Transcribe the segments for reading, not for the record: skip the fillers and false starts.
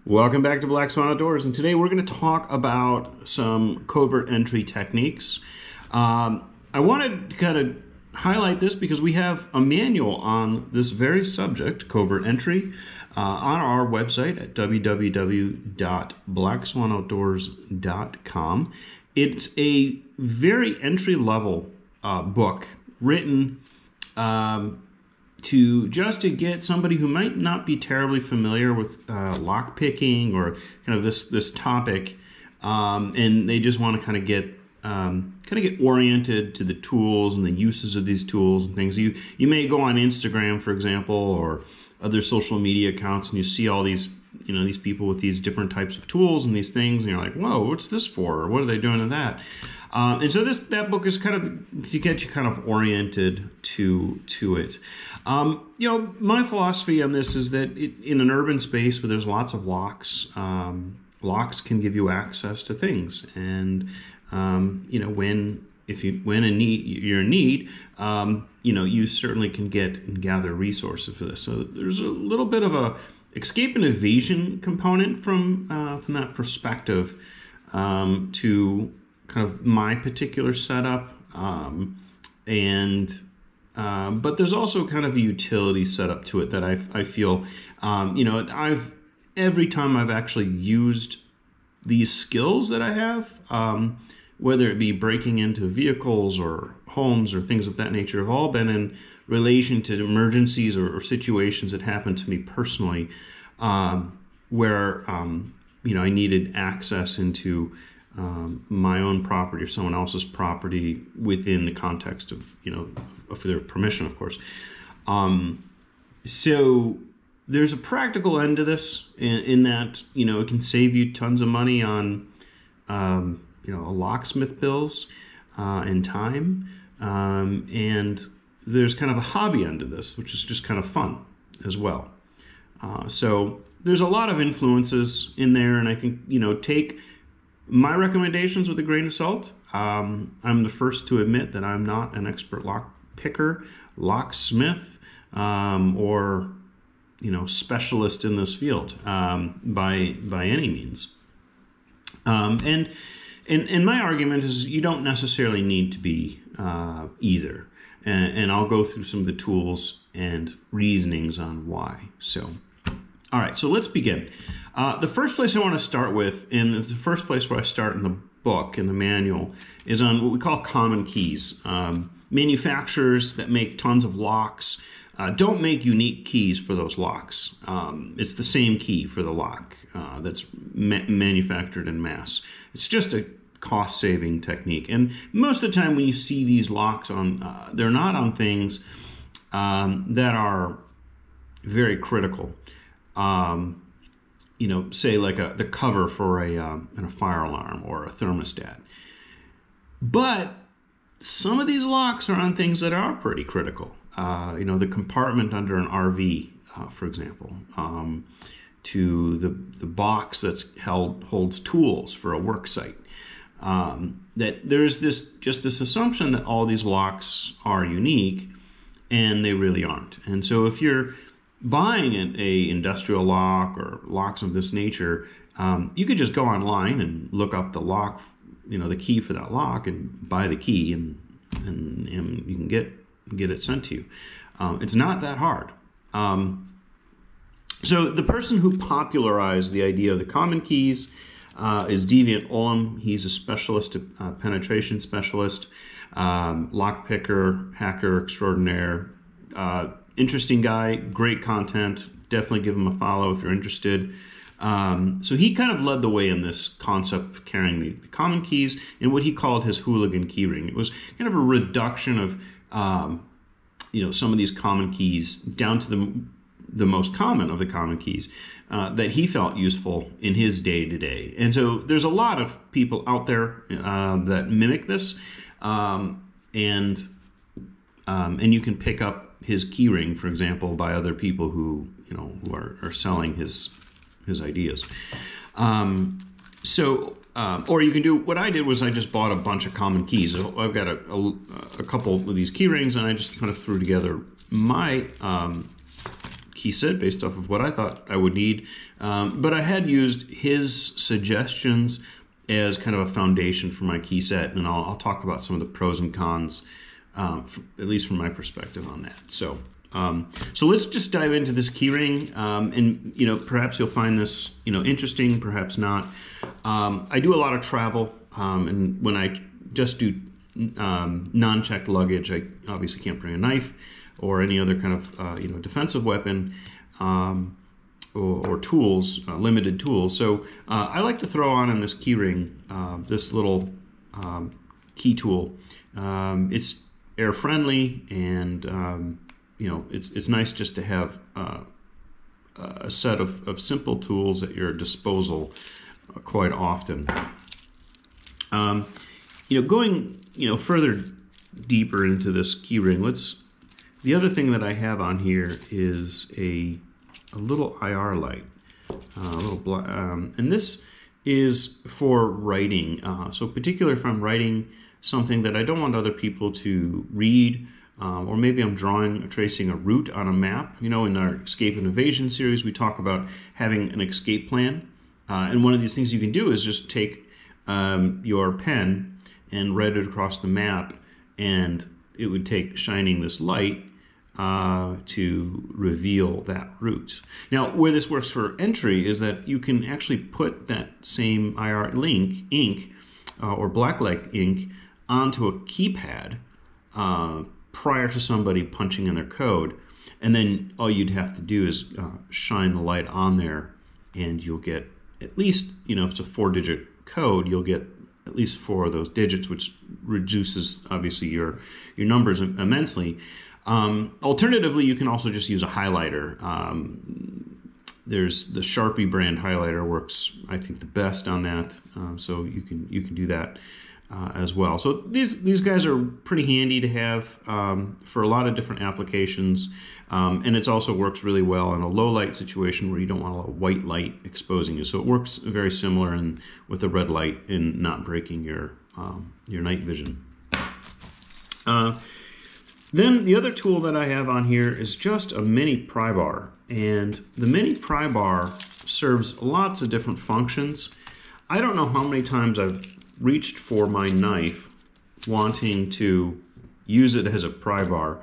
Welcome back to Black Swan Outdoors, and today we're going to talk about some covert entry techniques. I wanted to kind of highlight this because we have a manual on this very subject, covert entry, on our website at www.blackswanoutdoors.com. It's a very entry-level book written to get somebody who might not be terribly familiar with lock picking or kind of this topic, and they just want to kind of get oriented to the tools and the uses of these tools and things. You may go on Instagram, for example, or other social media accounts, and you see all these these people with these different types of tools and these things, and you're like, whoa, what's this for? Or what are they doing to that? And so that book is kind of to get you kind of oriented to it. My philosophy on this is that in an urban space where there's lots of locks, locks can give you access to things, and when you're in need, you certainly can get and gather resources for this. So there's a little bit of a escape and evasion component from that perspective to kind of my particular setup, but there's also kind of a utility setup to it that I feel, every time I've actually used these skills that I have, whether it be breaking into vehicles or homes or things of that nature, have all been in relation to emergencies or situations that happened to me personally, where I needed access into my own property or someone else's property within the context of of their permission, of course. So there's a practical end to this in that it can save you tons of money on locksmith bills and time, and there's kind of a hobby end to this, which is just kind of fun as well. So there's a lot of influences in there, and I think take my recommendations with a grain of salt. I'm the first to admit that I'm not an expert lock picker, locksmith, or specialist in this field by any means. And my argument is you don't necessarily need to be either. And I'll go through some of the tools and reasonings on why. So, all right, so let's begin. The first place I want to start with, and it's the first place where I start in the book, in the manual, is on what we call common keys. Manufacturers that make tons of locks don't make unique keys for those locks. It's the same key for the lock that's manufactured in mass. It's just a cost-saving technique. And most of the time when you see these locks they're not on things that are very critical. Say like the cover for a fire alarm or a thermostat. But some of these locks are on things that are pretty critical. The compartment under an RV, for example, to the box that's holds tools for a work site. That there's this assumption that all these locks are unique, and they really aren't. And so if you're buying an industrial lock or locks of this nature, you could just go online and look up the lock, the key for that lock, and buy the key, and you can get it sent to you. It's not that hard. So the person who popularized the idea of the common keys is Deviant Ollam. He's a specialist, a penetration specialist, lock picker, hacker extraordinaire. Interesting guy, great content. Definitely give him a follow if you're interested. So he kind of led the way in this concept of carrying the common keys in what he called his hooligan key ring. It was kind of a reduction of some of these common keys down to the most common of the common keys that he felt useful in his day-to-day. And so there's a lot of people out there that mimic this, and you can pick up his key ring, for example, by other people who are selling his ideas. Or you can do what I did was I just bought a bunch of common keys. I've got a couple of these key rings, and I just kind of threw together my key set based off of what I thought I would need. But I had used his suggestions as kind of a foundation for my key set, and I'll talk about some of the pros and cons, at least from my perspective on that. So let's just dive into this key ring, and perhaps you'll find this interesting, perhaps not. I do a lot of travel, and when I just do non-checked luggage, I obviously can't bring a knife or any other kind of defensive weapon, or tools, limited tools. So I like to throw on in this key ring this little key tool. It's air friendly, and it's nice just to have a set of simple tools at your disposal quite often. Going further deeper into this key ring, the other thing that I have on here is a little IR light, and this is for writing. So particularly if I'm writing something that I don't want other people to read, or maybe I'm tracing a route on a map. In our escape and evasion series, we talk about having an escape plan. And one of these things you can do is just take your pen and write it across the map, and it would take shining this light to reveal that route. Now, where this works for entry is that you can actually put that same IR ink or blacklight ink onto a keypad prior to somebody punching in their code, and then all you'd have to do is shine the light on there, and you'll get at least, if it's a 4-digit code, you'll get at least 4 of those digits, which reduces obviously your numbers immensely. Alternatively, you can also just use a highlighter. There's the Sharpie brand highlighter works, I think, the best on that. So you can do that as well. So these guys are pretty handy to have for a lot of different applications, and it also works really well in a low light situation where you don't want a white light exposing you. So it works very similar with a red light in not breaking your night vision. Then the other tool that I have on here is just a mini pry bar, and the mini pry bar serves lots of different functions. I don't know how many times I've reached for my knife wanting to use it as a pry bar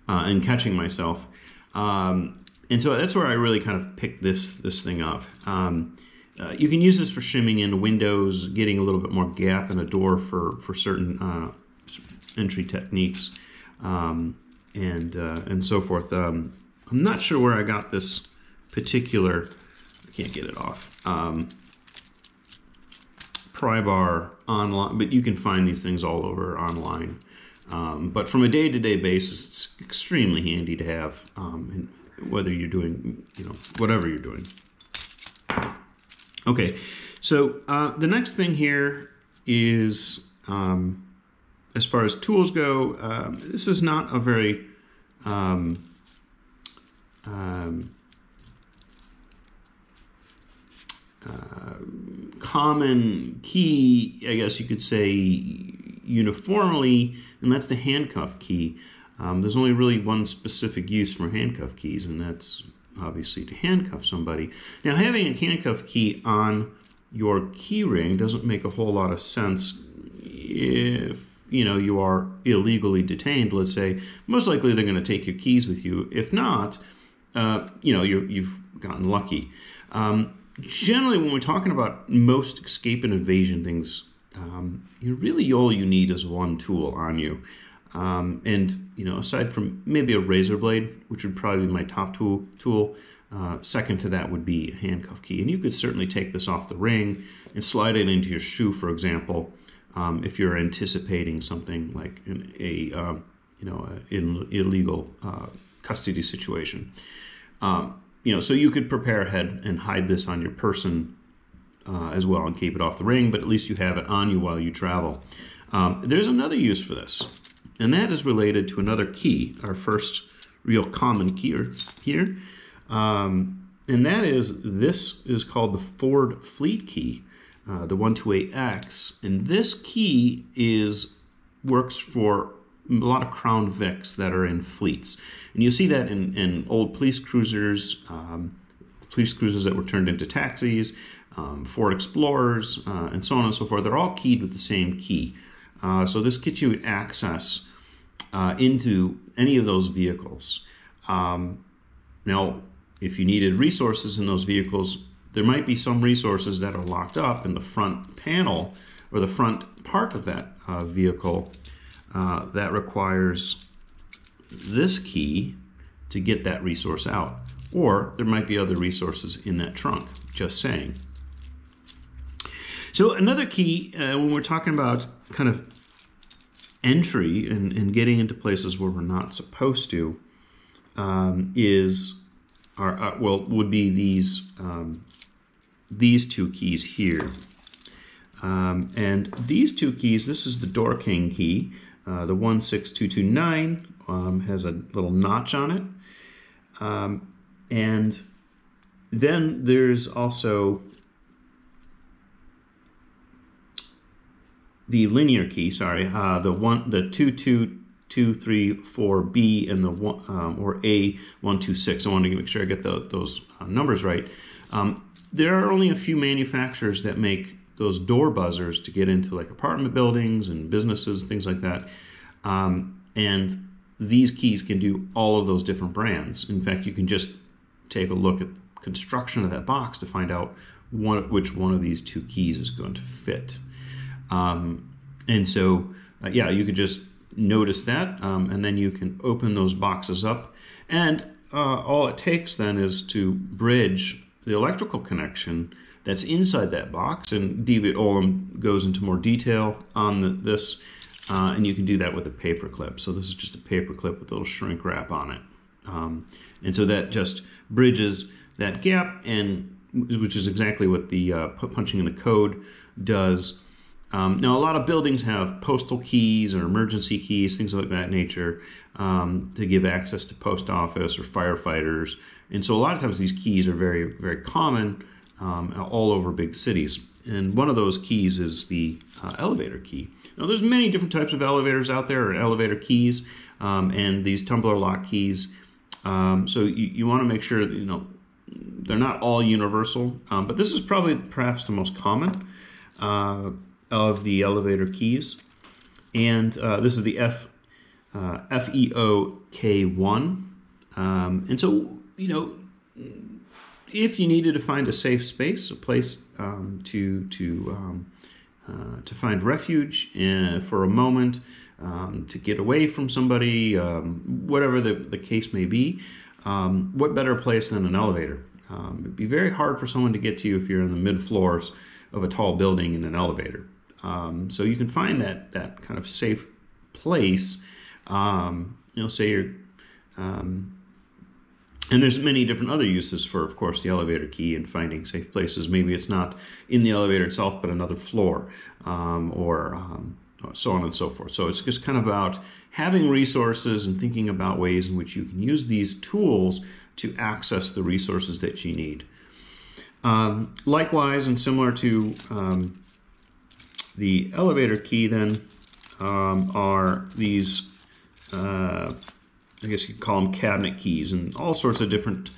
and catching myself, and so that's where I really kind of picked this thing up. You can use this for shimming into windows, getting a little bit more gap in a door for certain entry techniques, and so forth. I'm not sure where I got this particular, I can't get it off, pry bar online, but you can find these things all over online. But from a day-to-day basis, it's extremely handy to have, whether you're doing, whatever you're doing. Okay, so the next thing here is, as far as tools go, this is not a very common key, I guess you could say, uniformly, and that's the handcuff key. There's only really one specific use for handcuff keys, and that's obviously to handcuff somebody. Now, having a handcuff key on your key ring doesn't make a whole lot of sense if you are illegally detained, let's say. Most likely they're going to take your keys with you. If not, you've gotten lucky. Generally, when we're talking about most escape and evasion things, really all you need is one tool on you. And aside from maybe a razor blade, which would probably be my top tool, second to that would be a handcuff key. And you could certainly take this off the ring and slide it into your shoe, for example, if you're anticipating something like an illegal custody situation. So you could prepare ahead and hide this on your person as well and keep it off the ring, but at least you have it on you while you travel. There's another use for this, and that is related to another key, our first real common key here. And that is, this is called the Ford Fleet key, the 128X. And this key works for lot of Crown Vics that are in fleets. And you see that in old police cruisers that were turned into taxis, Ford Explorers, and so on and so forth. They're all keyed with the same key. So this gets you access into any of those vehicles. Now, if you needed resources in those vehicles, there might be some resources that are locked up in the front panel or the front part of that vehicle that requires this key to get that resource out. Or there might be other resources in that trunk, just saying. So another key, when we're talking about kind of entry and getting into places where we're not supposed to, would be these two keys here. And these two keys, this is the Door King key. The 16229 has a little notch on it. And then there's also the linear key, sorry, the 2224B and the or A126. I wanted to make sure I get those numbers right. There are only a few manufacturers that make those door buzzers to get into like apartment buildings and businesses, things like that. And these keys can do all of those different brands. In fact, you can just take a look at construction of that box to find out which one of these two keys is going to fit. And so, yeah, you could just notice that, and then you can open those boxes up. And all it takes then is to bridge the electrical connection that's inside that box. And David Olam goes into more detail on this, and you can do that with a paper clip. So this is just a paper clip with a little shrink wrap on it. And so that just bridges that gap, and which is exactly what the punching in the code does. Now, a lot of buildings have postal keys or emergency keys, things like that nature, to give access to post office or firefighters. And so a lot of times these keys are very, very common all over big cities. And one of those keys is the elevator key. Now, there's many different types of elevators out there, or elevator keys, and these tumbler lock keys. So you want to make sure that, they're not all universal, but this is probably perhaps the most common of the elevator keys. And this is the FEOK1. And so, if you needed to find a safe space, a place to find refuge for a moment, to get away from somebody, whatever the case may be, what better place than an elevator? It'd be very hard for someone to get to you if you're in the mid-floors of a tall building in an elevator. So you can find that kind of safe place, say you're, and there's many different other uses for, of course, the elevator key and finding safe places. Maybe it's not in the elevator itself, but another floor, or so on and so forth. So it's just kind of about having resources and thinking about ways in which you can use these tools to access the resources that you need. Likewise, and similar to the elevator key, then, are these, I guess you could call them cabinet keys, and they have all sorts of different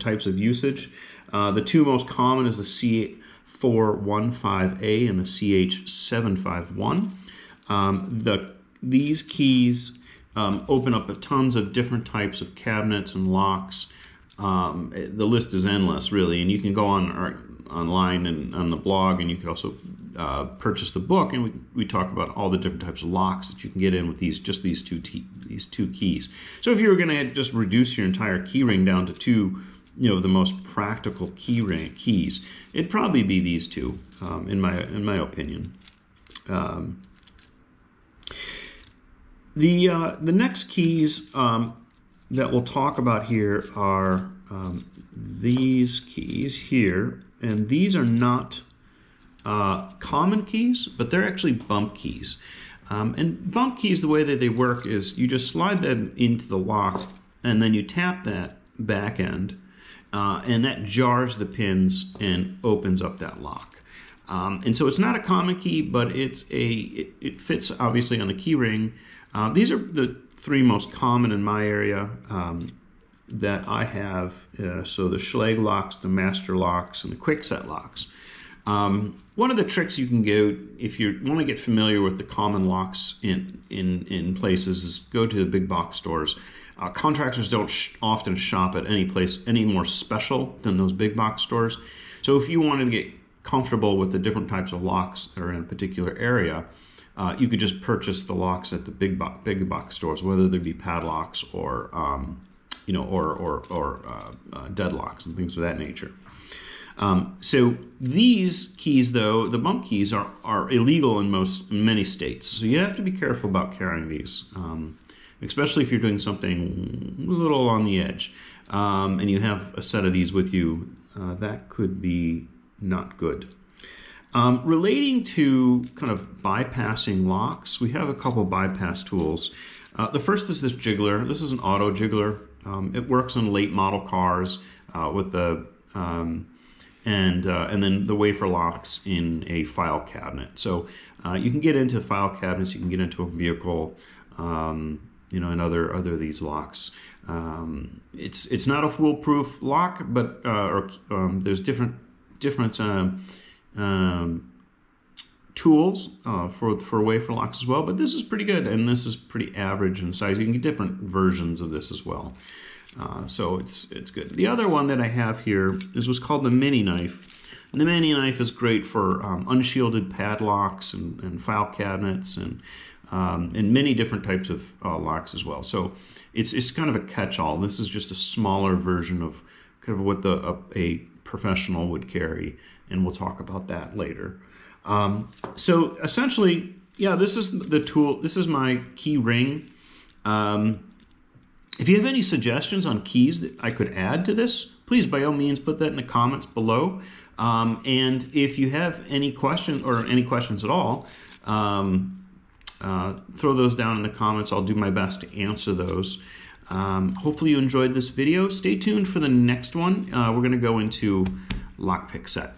types of usage. The two most common is the C415A and the CH751. These keys open up tons of different types of cabinets and locks. The list is endless, really, and you can go online and on the blog, and you can also purchase the book, and we talk about all the different types of locks that you can get in with these two keys. So if you were going to just reduce your entire key ring down to two, the most practical keys, it'd probably be these two, in my opinion. The next keys that we'll talk about here are these keys here, and these are not common keys, but they're actually bump keys. And bump keys, the way that they work is you just slide them into the lock, and then you tap that back end, and that jars the pins and opens up that lock. And so it's not a common key, but it fits obviously on the key ring. These are the three most common in my area that I have. So the Schlage locks, the master locks, and the quickset locks. One of the tricks you can go if you want to get familiar with the common locks in places is go to the big box stores. Contractors don't often shop at any place any more special than those big box stores. So if you wanted to get comfortable with the different types of locks that are in a particular area, you could just purchase the locks at the big box stores, whether they be padlocks or deadlocks and things of that nature. So these keys, though, the bump keys are illegal in many states. So you have to be careful about carrying these, especially if you're doing something a little on the edge, and you have a set of these with you. That could be not good. Relating to kind of bypassing locks, we have a couple bypass tools. The first is this jiggler. This is an auto jiggler. It works on late model cars with the and then the wafer locks in a file cabinet. So you can get into file cabinets, you can get into a vehicle, and other these locks. It's not a foolproof lock, but there's different tools for wafer locks as well. But this is pretty good, and this is pretty average in size. You can get different versions of this as well. So it's good. The other one that I have here is what's called the mini knife. And the mini knife is great for unshielded padlocks and file cabinets and many different types of locks as well. So it's kind of a catch-all. This is just a smaller version of kind of what a professional would carry, and we'll talk about that later. So essentially, yeah, this is the tool. This is my key ring. If you have any suggestions on keys that I could add to this, please by all means put that in the comments below. And if you have any questions or any questions at all, throw those down in the comments. I'll do my best to answer those. Hopefully you enjoyed this video. Stay tuned for the next one. We're going to go into lockpick set.